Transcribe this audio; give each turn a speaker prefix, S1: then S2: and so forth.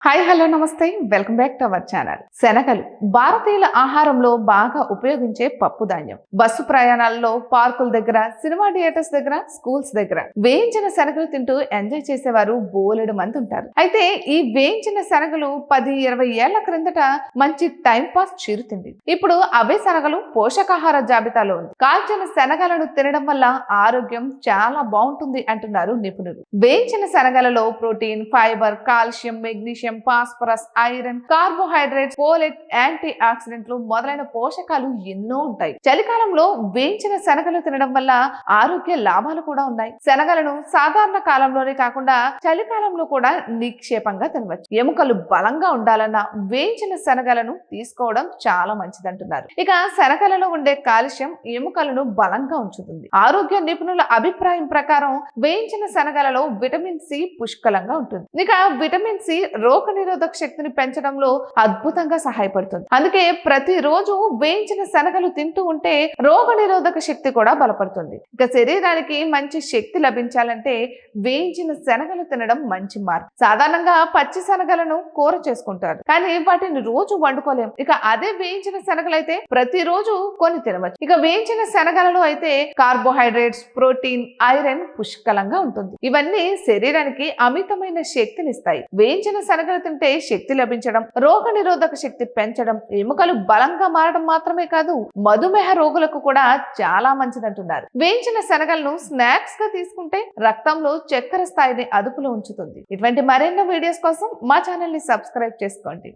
S1: Hi hello నమస్తే welcome back to our channel. శనగలు భారతీయుల ఆహారంలో బాగా ఉపయోగించే పప్పు ధాన్యం. బస్సు ప్రయాణాల్లో, పార్కుల దగ్గర, సినిమా థియేటర్స్ దగ్గర, స్కూల్స్ దగ్గర వేయించిన శనగలు తింటూ ఎంజాయ్ చేసేవారు బోలెడు మంది ఉంటారు. అయితే ఈ వేయించిన శనగలు 10-20 ఏళ్ల క్రిందట మంచి టైం పాస్ చిరుతిండి. ఇప్పుడు అవే శనగలు పోషకాహార జాబితాలో ఉంది. కాల్చిన శనగలను తినడం వల్ల ఆరోగ్యం చాలా బాగుంటుంది అంటున్నారు నిపుణులు. వేయించిన శనగలలో protein, fibre, calcium, magnesium, phosphorus, iron, carbohydrates, folate, యాంటీ ఆక్సిడెంట్లు మొదలైన పోషకాలు ఎన్నో ఉంటాయి. చలికాలంలో వేయించిన శనగలు తినడం వల్ల ఆరోగ్య లాభాలు కూడా ఉన్నాయి. శనగలను సాధారణ కాలంలోనే కాకుండా చలికాలంలో కూడా నిక్షేపంగా తినవచ్చు. ఎముకలు బలంగా ఉండాలన్నా వేయించిన శనగలను తీసుకోవడం చాలా మంచిదంటున్నారు. ఇక శనగలలో ఉండే కాల్షియం ఎముకలను బలంగా ఉంచుతుంది. ఆరోగ్య నిపుణుల అభిప్రాయం ప్రకారం వేయించిన శనగలలో విటమిన్ సి పుష్కలంగా ఉంటుంది. ఇక విటమిన్ సి రోగనిరోధక శక్తిని పెంచడంలో అద్భుతంగా సహాయపడుతుంది. అందుకే ప్రతిరోజు వేయించిన శనగలు తింటూ ఉంటే రోగనిరోధక శక్తి కూడా బలపడుతుంది. ఇక శరీరానికి మంచి శక్తి లభించాలంటే వేయించిన శనగలు తినడం మంచి మార్గం. సాధారణంగా పచ్చి శనగలను కూర చేసుకుంటారు, కానీ వాటిని రోజు వండుకోలేము. ఇక అదే వేయించిన శనగలైతే ప్రతిరోజు కొన్ని తినవచ్చు. ఇక వేయించిన శనగలలో అయితే కార్బోహైడ్రేట్స్, ప్రోటీన్, ఐరన్ పుష్కలంగా ఉంటుంది. ఇవన్నీ శరీరానికి అమితమైన శక్తినిస్తాయి. వేయించిన శనగలు తింటే శక్తి లభించడం, రోగ నిరోధక శక్తి పెంచడం, ఎముకలు బలంగా మారడం మాత్రమే కాదు, మధుమేహ రోగులకు కూడా చాలా మంచిదంటున్నారు. వేయించిన శనగలను స్నాక్స్ గా తీసుకుంటే రక్తంలో చక్కెర స్థాయిని అదుపులో ఉంచుతుంది. ఇటువంటి మరెన్నో వీడియోస్ కోసం మా ఛానల్ ని సబ్స్క్రైబ్ చేసుకోండి.